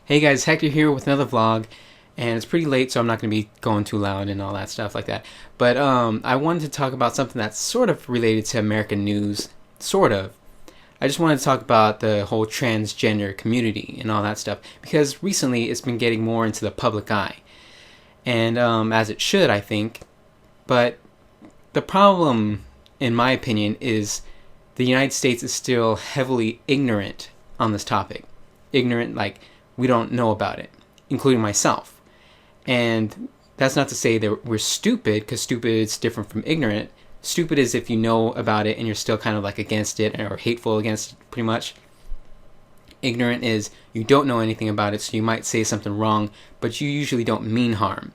Hey guys, Hector here with another vlog, and it's pretty late, so I'm not going to be going too loud and all that stuff like that. But I wanted to talk about something that's sort of related to American news, sort of. I just wanted to talk about the whole transgender community and all that stuff, because recently it's been getting more into the public eye, and as it should, I think. But the problem, in my opinion, is the United States is still heavily ignorant on this topic. Ignorant, like we don't know about it, including myself. And that's not to say that we're stupid, because stupid is different from ignorant. Stupid is if you know about it and you're still kind of like against it or hateful against it, pretty much. Ignorant is you don't know anything about it, so you might say something wrong, but you usually don't mean harm.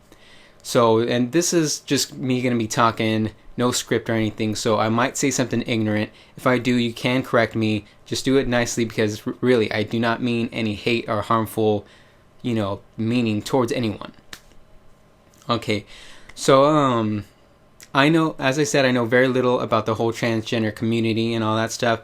So, and this is just me going to be talking, no script or anything, so I might say something ignorant. If I do, you can correct me. Just do it nicely, because really, I do not mean any hate or harmful, meaning towards anyone. Okay, so, I know, as I said, I know very little about the whole transgender community and all that stuff,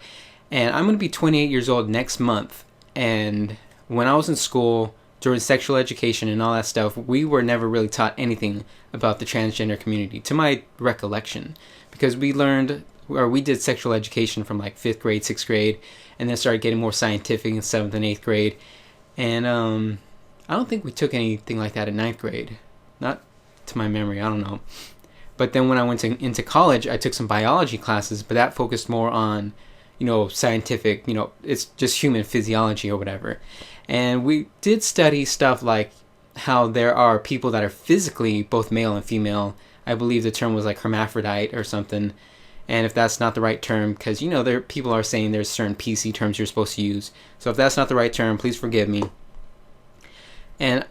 and I'm going to be 28 years old next month, and when I was in school, during sexual education and all that stuff, we were never really taught anything about the transgender community, to my recollection, because we did sexual education from like 5th grade, 6th grade, and then started getting more scientific in 7th and 8th grade, and I don't think we took anything like that in 9th grade, not to my memory, I don't know. But then when I went into college, I took some biology classes, but that focused more on, scientific, it's just human physiology or whatever. And we did study stuff like how there are people that are physically both male and female. I believe the term was like hermaphrodite or something. And if that's not the right term, because, there people are saying there's certain PC terms you're supposed to use. So if that's not the right term, please forgive me. And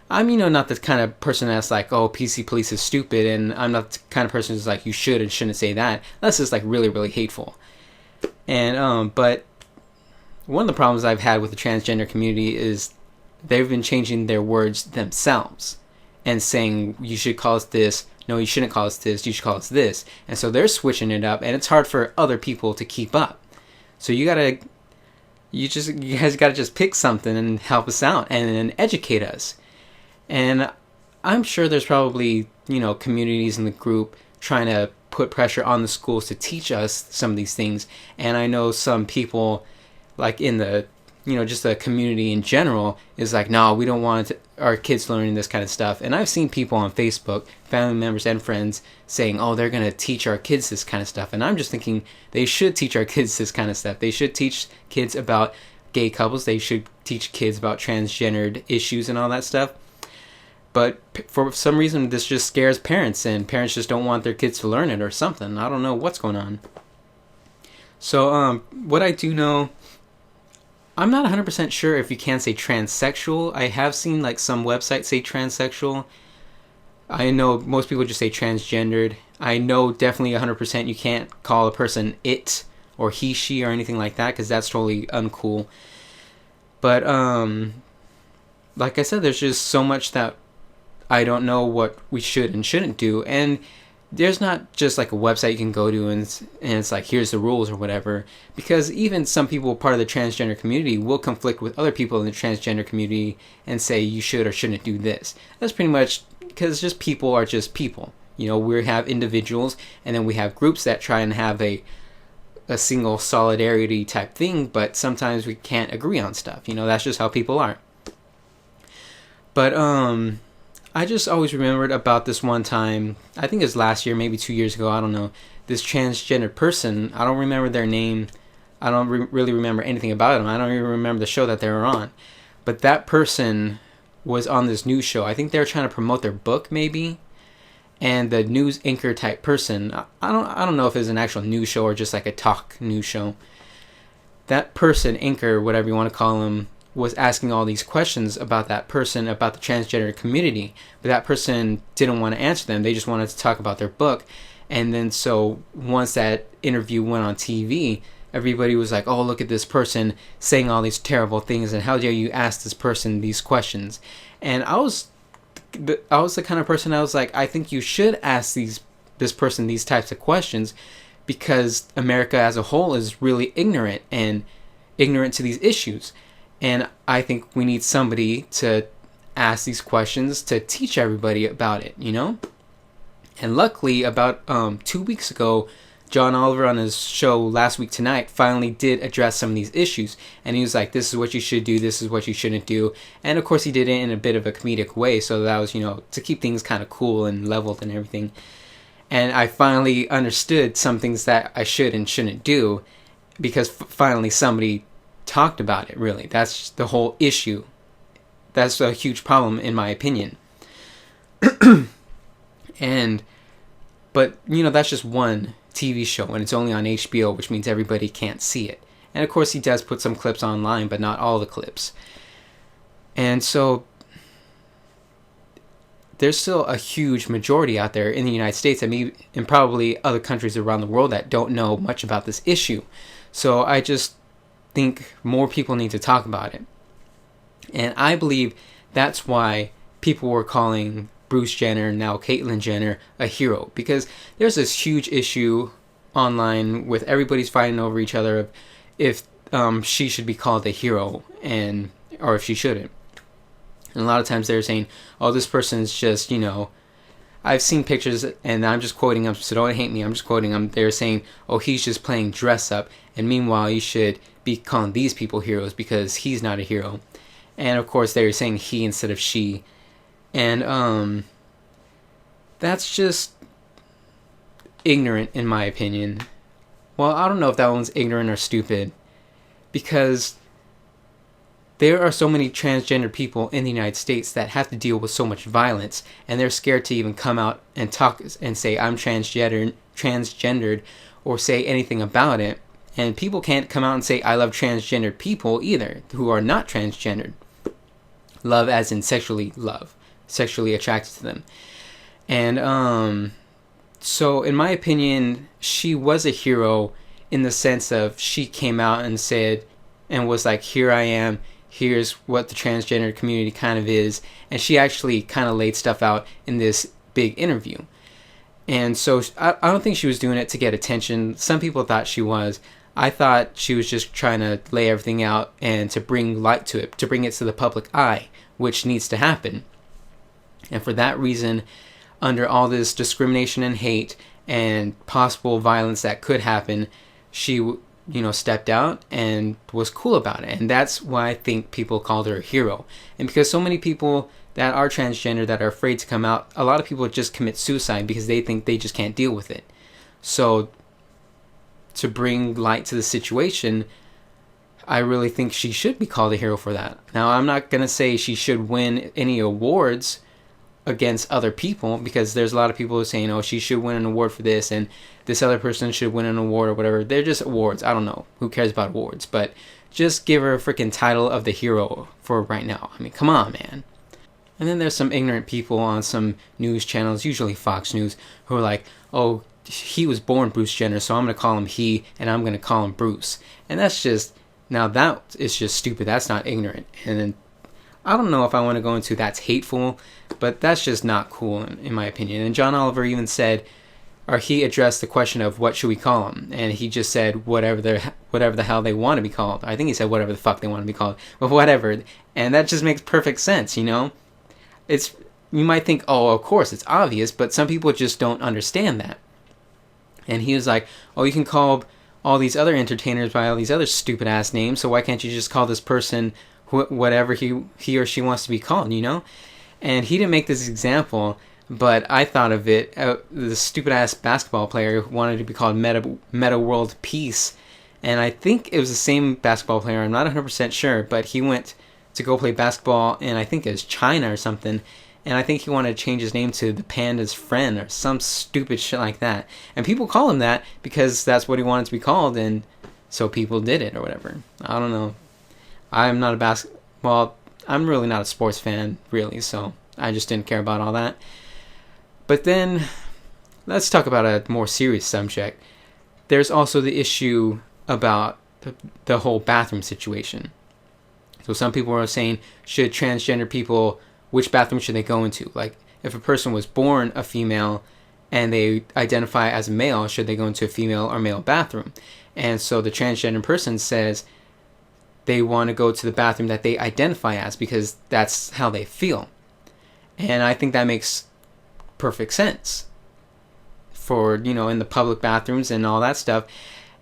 I'm, not the kind of person that's like, oh, PC police is stupid, and I'm not the kind of person who's like, you should and shouldn't say that. That's just like really, really hateful. And, but one of the problems I've had with the transgender community is they've been changing their words themselves and saying, you should call us this, no, you shouldn't call us this, you should call us this. And so they're switching it up, and it's hard for other people to keep up. So you guys gotta just pick something and help us out and then educate us. And I'm sure there's probably, communities in the group trying to put pressure on the schools to teach us some of these things. And I know some people, like in the, just the community in general, is like, no, we don't want our kids learning this kind of stuff. And I've seen people on Facebook, family members and friends, saying, oh, they're going to teach our kids this kind of stuff. And I'm just thinking they should teach our kids this kind of stuff. They should teach kids about gay couples. They should teach kids about transgendered issues and all that stuff. But for some reason, this just scares parents, and parents just don't want their kids to learn it or something. I don't know what's going on. So, what I do know, I'm not 100% sure if you can say transsexual. I have seen like some websites say transsexual. I know most people just say transgendered. I know definitely 100% you can't call a person it or he, she, or anything like that, because that's totally uncool. But, like I said, there's just so much that I don't know what we should and shouldn't do. And there's not just like a website you can go to and it's like, here's the rules or whatever. Because even some people part of the transgender community will conflict with other people in the transgender community and say you should or shouldn't do this. That's pretty much because just people are just people. We have individuals, and then we have groups that try and have a single solidarity type thing, but sometimes we can't agree on stuff. That's just how people are. But, I just always remembered about this one time, I think it was last year, maybe 2 years ago, I don't know, this transgender person, I don't remember their name, I don't really remember anything about them, I don't even remember the show that they were on, but that person was on this news show. I think they were trying to promote their book, maybe, and the news anchor type person, I don't know if it was an actual news show or just like a talk news show. That person, anchor, whatever you want to call him, was asking all these questions about that person, about the transgender community, but that person didn't want to answer them. They just wanted to talk about their book. And then so once that interview went on TV, everybody was like, oh, look at this person saying all these terrible things, and how dare you ask this person these questions. And I was the kind of person I was like, I think you should ask this person these types of questions, because America as a whole is really ignorant to these issues. And I think we need somebody to ask these questions to teach everybody about it, you know? And luckily, about 2 weeks ago, John Oliver on his show Last Week Tonight finally did address some of these issues. And he was like, this is what you should do, this is what you shouldn't do. And of course he did it in a bit of a comedic way, so that was, to keep things kind of cool and leveled and everything. And I finally understood some things that I should and shouldn't do, because finally somebody talked about it, really. That's the whole issue. That's a huge problem, in my opinion. But that's just one TV show, and it's only on HBO, which means everybody can't see it. And of course he does put some clips online, but not all the clips. And so there's still a huge majority out there in the United States and probably other countries around the world that don't know much about this issue. So I just think more people need to talk about it. And I believe that's why people were calling Bruce Jenner, now Caitlyn Jenner, a hero, because there's this huge issue online with everybody's fighting over each other of if she should be called a hero or if she shouldn't. And a lot of times they're saying, oh, this person's just, I've seen pictures, and I'm just quoting them, so don't hate me, I'm just quoting them. They're saying, oh, he's just playing dress up, and meanwhile you should be calling these people heroes because he's not a hero. And of course they're saying he instead of she. And that's just ignorant, in my opinion. Well, I don't know if that one's ignorant or stupid, because there are so many transgender people in the United States that have to deal with so much violence, and they're scared to even come out and talk and say, I'm transgendered, or say anything about it. And people can't come out and say, I love transgendered people either, who are not transgendered. Love as in sexually attracted to them. And so in my opinion, she was a hero in the sense of she came out and said and was like, here I am, here's what the transgender community kind of is. And she actually kind of laid stuff out in this big interview. And so I don't think she was doing it to get attention. Some people thought she was. I thought she was just trying to lay everything out and to bring light to it, to bring it to the public eye, which needs to happen. And for that reason, under all this discrimination and hate and possible violence that could happen, she, stepped out and was cool about it. And that's why I think people called her a hero. And because so many people that are transgender that are afraid to come out, a lot of people just commit suicide because they think they just can't deal with it. So to bring light to the situation, I really think she should be called a hero for that. Now, I'm not going to say she should win any awards against other people, because there's a lot of people who are saying, oh, she should win an award for this, and this other person should win an award or whatever. They're just awards. I don't know. Who cares about awards? But just give her a freaking title of the hero for right now. I mean, come on, man. And then there's some ignorant people on some news channels, usually Fox News, who are like, oh, he was born Bruce Jenner, so I'm going to call him he, and I'm going to call him Bruce. And that's just, now that is just stupid. That's not ignorant. And then I don't know if I want to go into that's hateful, but that's just not cool in my opinion. And John Oliver even said, or he addressed the question of what should we call him, and he just said whatever the hell they want to be called. I think he said whatever the fuck they want to be called, but whatever. And that just makes perfect sense, It's, you might think, oh, of course, it's obvious, but some people just don't understand that. And he was like, oh, you can call all these other entertainers by all these other stupid ass names, so why can't you just call this person whatever he or she wants to be called, And he didn't make this example, but I thought of it. The stupid ass basketball player who wanted to be called Meta World Peace, and I think it was the same basketball player. I'm not 100% sure, but he went to go play basketball in, I think it was China or something, and I think he wanted to change his name to the Panda's Friend or some stupid shit like that. And people call him that because that's what he wanted to be called, and so people did it or whatever. I don't know. I'm not I'm really not a sports fan, really, so I just didn't care about all that. But then, let's talk about a more serious subject. There's also the issue about the whole bathroom situation. So some people are saying, should transgender people, which bathroom should they go into? Like, if a person was born a female and they identify as a male, should they go into a female or male bathroom? And so the transgender person says, they want to go to the bathroom that they identify as because that's how they feel. And I think that makes perfect sense for, in the public bathrooms and all that stuff.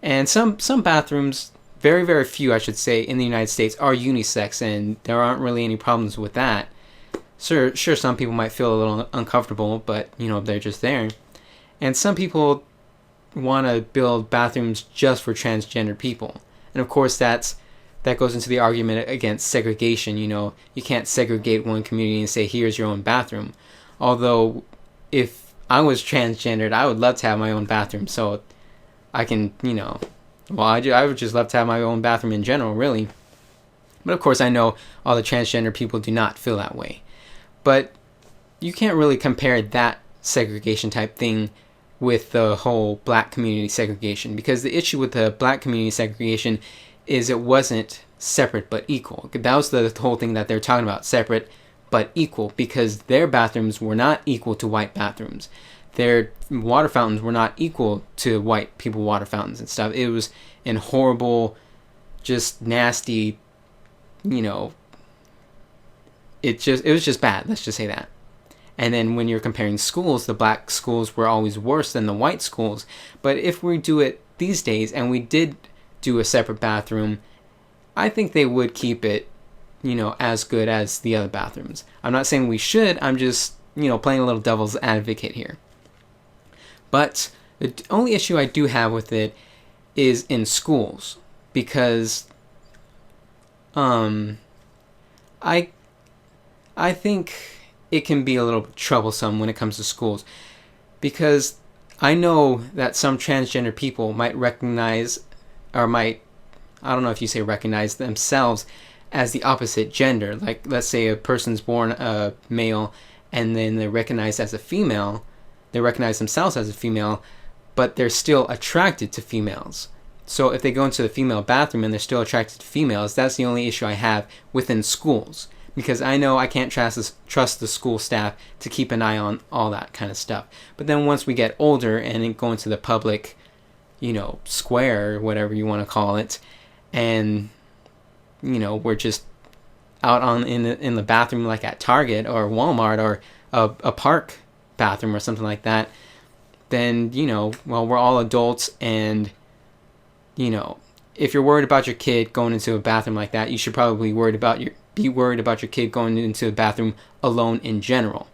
And some bathrooms, very, very few, I should say, in the United States are unisex, and there aren't really any problems with that. Sure, some people might feel a little uncomfortable, but, they're just there. And some people want to build bathrooms just for transgender people. And of course, that goes into the argument against segregation. You can't segregate one community and say, here's your own bathroom. Although, if I was transgendered, I would love to have my own bathroom. So I can, I would just love to have my own bathroom in general, really. But of course, I know all the transgender people do not feel that way. But you can't really compare that segregation type thing with the whole black community segregation, because the issue with the black community segregation is it wasn't separate but equal. That was the whole thing that they're talking about, separate but equal, because their bathrooms were not equal to white bathrooms. Their water fountains were not equal to white people water fountains and stuff. It was in horrible, just nasty, it was just bad. Let's just say that. And then when you're comparing schools, the black schools were always worse than the white schools. But if we do it these days, and we did do a separate bathroom, I think they would keep it, as good as the other bathrooms. I'm not saying we should. I'm just, playing a little devil's advocate here. But the only issue I do have with it is in schools, because I think it can be a little troublesome when it comes to schools, because I know that some transgender people might recognize, or I don't know if you say recognize themselves as the opposite gender. Like, let's say a person's born a male and then they're recognized as a female. They recognize themselves as a female, but they're still attracted to females. So if they go into the female bathroom and they're still attracted to females, that's the only issue I have within schools. Because I know I can't trust the school staff to keep an eye on all that kind of stuff. But then once we get older and go into the public, square, or whatever you want to call it, and, we're just out in the bathroom, like at Target or Walmart or a park bathroom or something like that, then, we're all adults, and, if you're worried about your kid going into a bathroom like that, you should probably be worried about your kid going into the bathroom alone in general.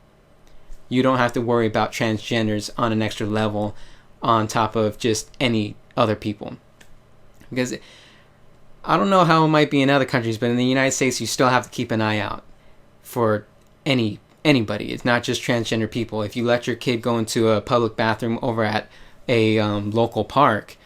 You don't have to worry about transgenders on an extra level on top of just any other people. Because I don't know how it might be in other countries, but in the United States, you still have to keep an eye out for anybody. It's not just transgender people. If you let your kid go into a public bathroom over at a local park,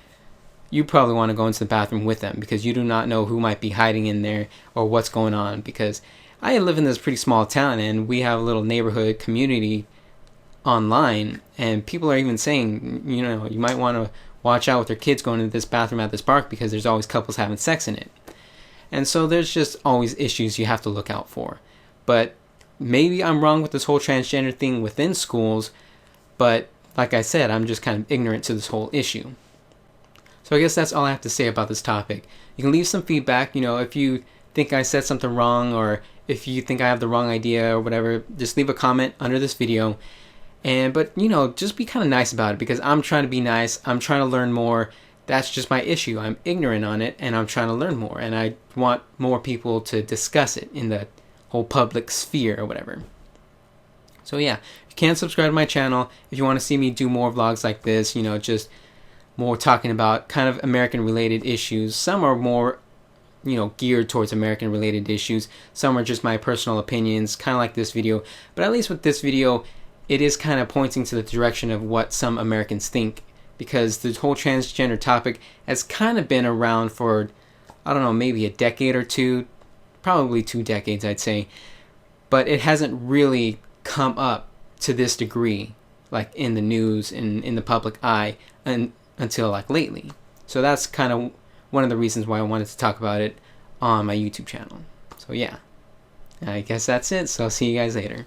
you probably want to go into the bathroom with them, because you do not know who might be hiding in there or what's going on. Because I live in this pretty small town, and we have a little neighborhood community online, and people are even saying, you might want to watch out with your kids going into this bathroom at this park, because there's always couples having sex in it. And so there's just always issues you have to look out for. But maybe I'm wrong with this whole transgender thing within schools, but like I said, I'm just kind of ignorant to this whole issue. So I guess that's all I have to say about this topic. You can leave some feedback, if you think I said something wrong, or if you think I have the wrong idea or whatever, just leave a comment under this video. But just be kind of nice about it, because I'm trying to be nice. I'm trying to learn more. That's just my issue. I'm ignorant on it, and I'm trying to learn more, and I want more people to discuss it in the whole public sphere or whatever. So yeah, you can subscribe to my channel if you want to see me do more vlogs like this, just more talking about kind of American related issues. Some are more, geared towards American related issues. Some are just my personal opinions, kind of like this video. But at least with this video, it is kind of pointing to the direction of what some Americans think, because the whole transgender topic has kind of been around for, I don't know, maybe a decade or two, probably 2 decades, I'd say. But it hasn't really come up to this degree, like in the news and in the public eye, until like lately. So that's kind of one of the reasons why I wanted to talk about it on my YouTube channel. So yeah, I guess that's it. So I'll see you guys later.